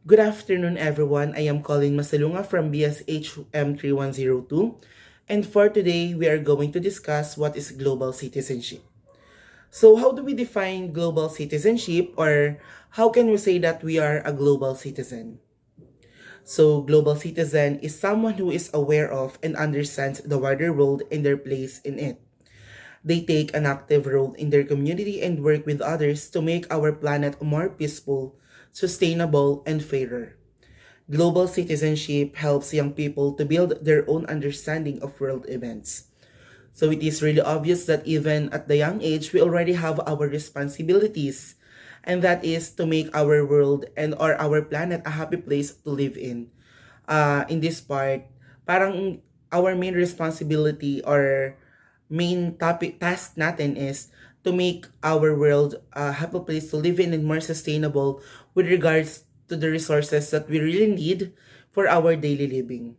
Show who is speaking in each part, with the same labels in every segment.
Speaker 1: Good afternoon, everyone. I am Colin Masalunga from BSHM 3102. And for today, we are going to discuss what is global citizenship. So, how do we define global citizenship, or how can we say that we are a global citizen? So, global citizen is someone who is aware of and understands the wider world and their place in it. They take an active role in their community and work with others to make our planet more peaceful, sustainable, and fairer. Global citizenship helps young people to build their own understanding of world events. So it is really obvious that even at the young age, we already have our responsibilities, and that is to make our world and or our planet a happy place to live in. In this part, parang our main responsibility or main topic task natin is to make our world a happy place to live in and more sustainable with regards to the resources that we really need for our daily living.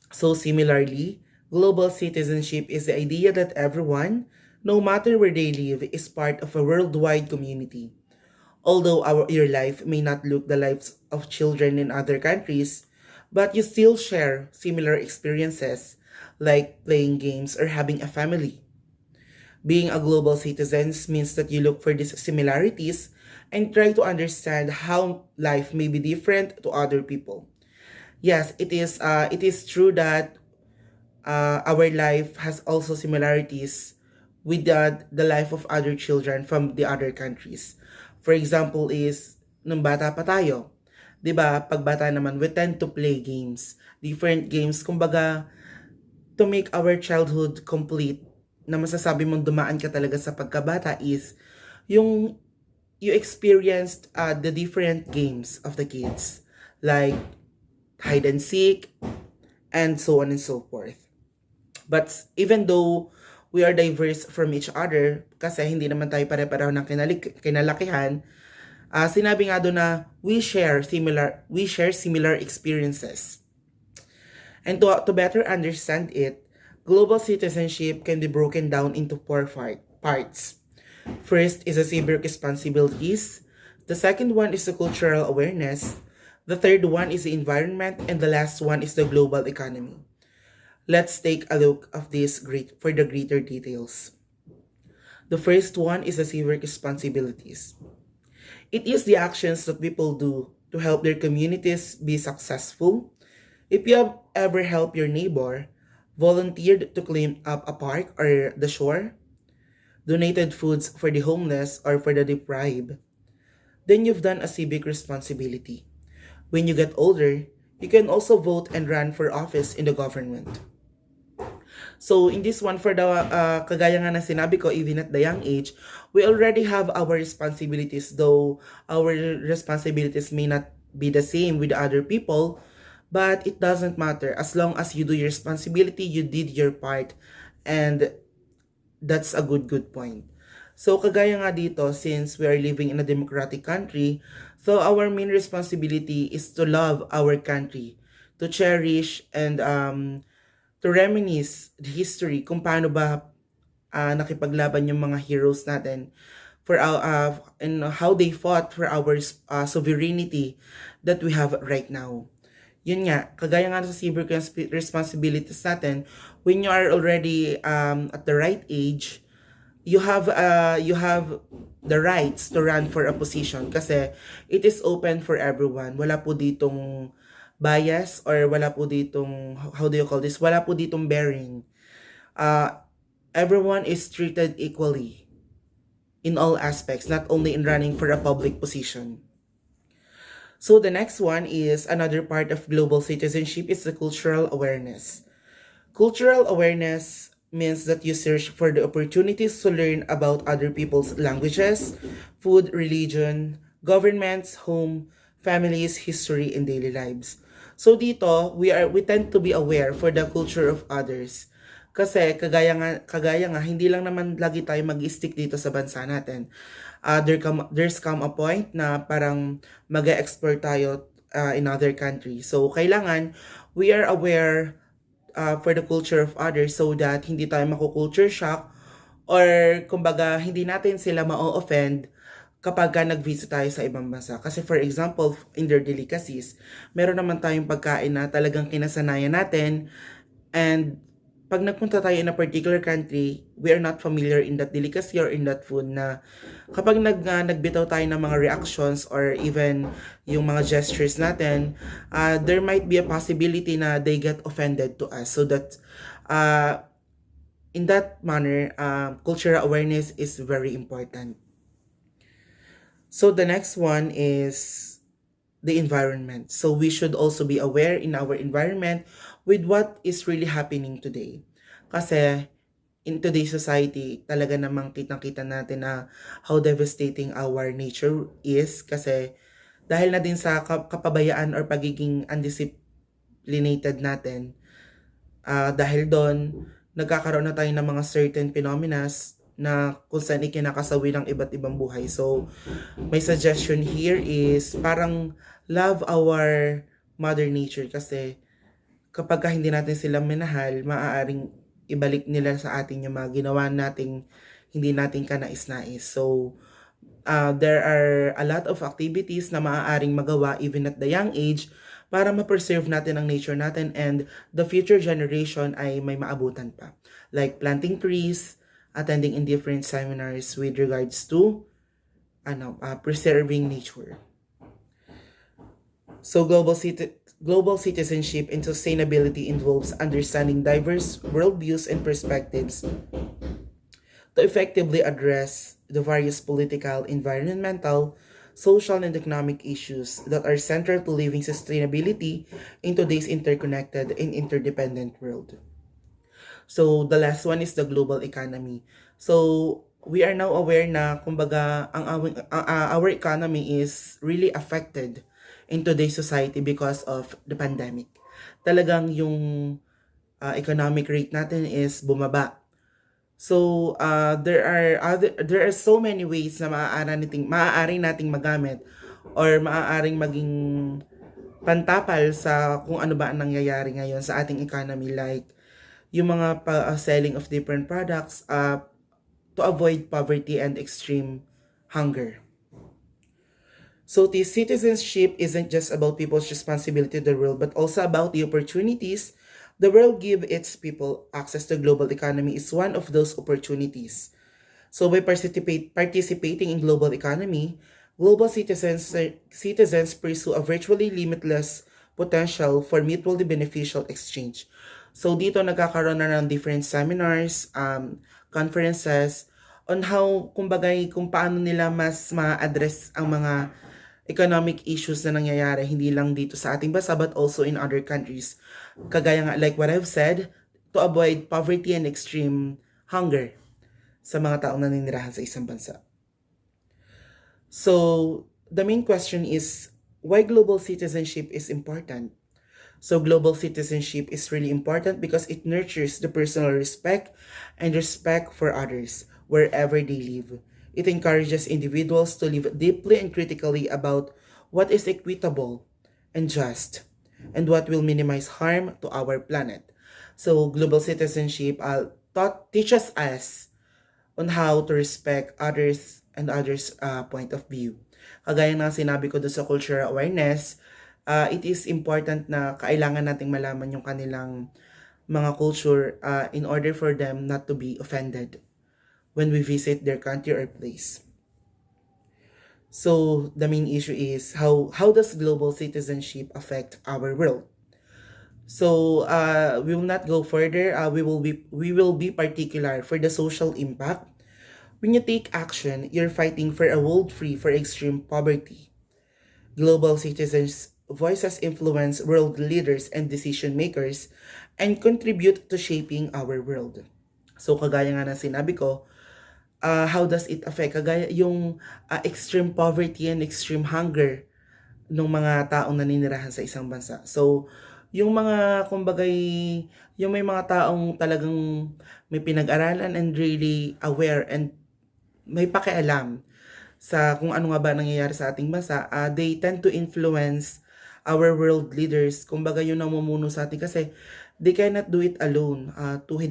Speaker 1: So similarly, global citizenship is the idea that everyone, no matter where they live, is part of a worldwide community. Although your life may not look the lives of children in other countries, but you still share similar experiences like playing games or having a family. Being a global citizen means that you look for these similarities and try to understand how life may be different to other people. Yes, it is true that our life has also similarities with the life of other children from the other countries. For example is, nung bata pa tayo, 'di ba? Pag bata naman, we tend to play games, different games, kumbaga, to make our childhood complete, na masasabi mong dumaan ka talaga sa pagkabata is yung you experienced the different games of the kids, like hide and seek, and so on and so forth. But even though we are diverse from each other, kasi hindi naman tayo pare-pareho ng kinalakihan, sinabi nga doon na we share similar experiences. And to better understand it, global citizenship can be broken down into four parts. First is the civic responsibilities. The second one is the cultural awareness. The third one is the environment, and the last one is the global economy. Let's take a look of this for the greater details. The first one is the civic responsibilities. It is the actions that people do to help their communities be successful. If you have ever helped your neighbor, volunteered to clean up a park or the shore, donated foods for the homeless or for the deprived, then you've done a civic responsibility. When you get older, you can also vote and run for office in the government. So in this one, for the kagaya nga na sinabi ko, even at the young age, we already have our responsibilities, though our responsibilities may not be the same with other people, but it doesn't matter. As long as you do your responsibility, you did your part, and that's a good point. So kagaya nga dito, since we are living in a democratic country, so our main responsibility is to love our country, to cherish and to reminisce the history kung paano ba nakipaglaban yung mga heroes natin for and how they fought for our sovereignty that we have right now. Yun nga, kagaya nga sa civic responsibilities natin, when you are already at the right age, you have the rights to run for a position kasi it is open for everyone. Wala po ditong bias, or wala po ditong, how do you call this? Wala po ditong bearing. Everyone is treated equally in all aspects, not only in running for a public position. So the next one is another part of global citizenship is the cultural awareness. Cultural awareness means that you search for the opportunities to learn about other people's languages, food, religion, governments, home, families, history, and daily lives. So dito, we tend to be aware for the culture of others. Kasi kagaya nga hindi lang naman lagi tayo mag-stick dito sa bansa natin. There's come a point na parang mag-export tayo in other countries. So kailangan we are aware for the culture of others so that hindi tayo mako-culture shock, or kumbaga hindi natin sila ma-offend kapag nag-visit tayo sa ibang bansa. Kasi for example, in their delicacies, meron naman tayong pagkain na talagang kinasanayan natin, and pag nagpunta tayo in a particular country, we are not familiar in that delicacy or in that food, na kapag nagbitaw tayo ng mga reactions or even yung mga gestures natin, there might be a possibility na they get offended to us. So that uh, in that manner, cultural awareness is very important. So the next one is the environment. So we should also be aware in our environment with what is really happening today. Kasi in today's society, talaga namang kitang-kita natin na how devastating our nature is, kasi dahil na din sa kapabayaan or pagiging undisciplinated natin, dahil doon, nagkakaroon na tayo ng mga certain phenomena na kung saan ikinakasawi ng iba't ibang buhay. So, my suggestion here is parang love our mother nature, kasi kapag hindi natin sila minahal, maaaring ibalik nila sa atin yung mga ginawa nating hindi natin kanais-nais. So, there are a lot of activities na maaaring magawa even at the young age para ma-preserve natin ang nature natin and the future generation ay may maabutan pa. Like planting trees, attending in different seminars with regards to preserving nature. So global citizenship and sustainability involves understanding diverse worldviews and perspectives to effectively address the various political, environmental, social, and economic issues that are central to living sustainability in today's interconnected and interdependent world. So, the last one is the global economy. So, we are now aware na, kumbaga, our economy is really affected in today's society because of the pandemic. Talagang yung economic rate natin is bumaba. So, there are so many ways na maaari nating magamit or maaaring maging pantapal sa kung ano ba ang nangyayari ngayon sa ating economy, like yung mga selling of different products to avoid poverty and extreme hunger. So the citizenship isn't just about people's responsibility to the world, but also about the opportunities the world give its people. Access to global economy is one of those opportunities. So by participating in global economy, global citizens pursue a virtually limitless potential for mutually beneficial exchange. So dito nagkakaroon na ng different seminars, conferences on how, kumbaga, kung paano nila mas ma-address ang mga economic issues na nangyayari hindi lang dito sa ating bansa but also in other countries. Kagaya nga, like what I've said, to avoid poverty and extreme hunger sa mga taong naninirahan sa isang bansa. So, the main question is, why global citizenship is important? So, global citizenship is really important because it nurtures the personal respect and respect for others wherever they live. It encourages individuals to live deeply and critically about what is equitable and just, and what will minimize harm to our planet. So, global citizenship teaches us on how to respect others and others' point of view. Kagaya ng sinabi ko doon sa cultural awareness, it is important na kailangan nating malaman yung kanilang mga culture in order for them not to be offended when we visit their country or place. So the main issue is how does global citizenship affect our world? So we will not go further. We will be particular for the social impact. When you take action, you're fighting for a world free from extreme poverty. Global citizens' voices influence world leaders and decision makers and contribute to shaping our world. So kagaya nga na sinabi ko, how does it affect? Kagaya yung extreme poverty and extreme hunger ng mga taong naninirahan sa isang bansa. So, yung mga, kumbagay, yung may mga taong talagang may pinag-aralan and really aware and may pakialam sa kung ano nga ba nangyayari sa ating bansa, they tend to influence our world leaders. Kumbaga yung namumuno sa atin kasi they cannot do it alone. Two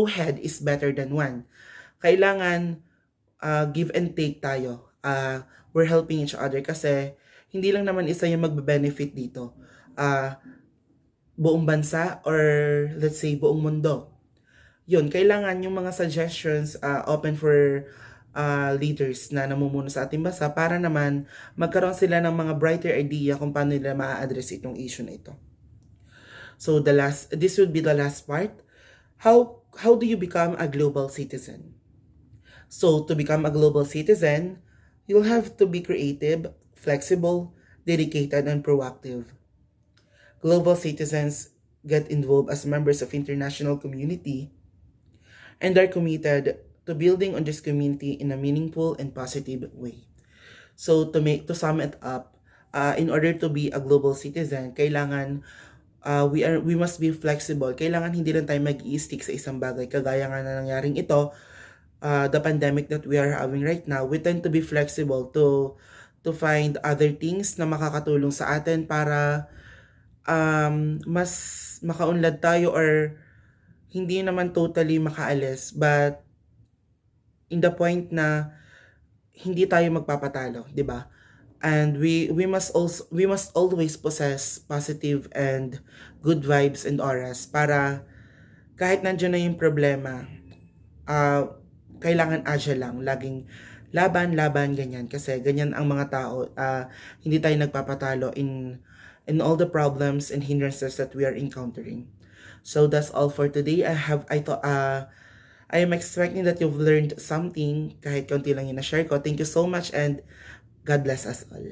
Speaker 1: head is better than one. Kailangan give and take tayo. we're helping each other kasi hindi lang naman isa yung magbe-benefit dito. Buong bansa or let's say buong mundo. Yun, kailangan yung mga suggestions open for leaders na namumuno sa ating bansa para naman magkaroon sila ng mga brighter idea kung paano nila ma-address itong issue na ito. So this would be the last part. How do you become a global citizen? So to become a global citizen, you'll have to be creative, flexible, dedicated, and proactive. Global citizens get involved as members of international community and are committed to building on this community in a meaningful and positive way. So to sum it up, in order to be a global citizen, kailangan we must be flexible. Kailangan hindi lang tayo mag-i-stick sa isang bagay. Kagaya nga na nangyaring ito, the pandemic that we are having right now, we tend to be flexible to find other things na makakatulong sa atin para mas makaunlad tayo or hindi naman totally makaalis but in the point na hindi tayo magpapatalo, 'di ba? And we must always possess positive and good vibes and auras para kahit nandiyan na yung problema, kailangan agile lang, laging laban ganyan kasi ganyan ang mga tao, hindi tayo nagpapatalo in all the problems and hindrances that we are encountering. So that's all for today. I am expecting that you've learned something kahit kaunti lang yung na-share ko. Thank you so much and God bless us all.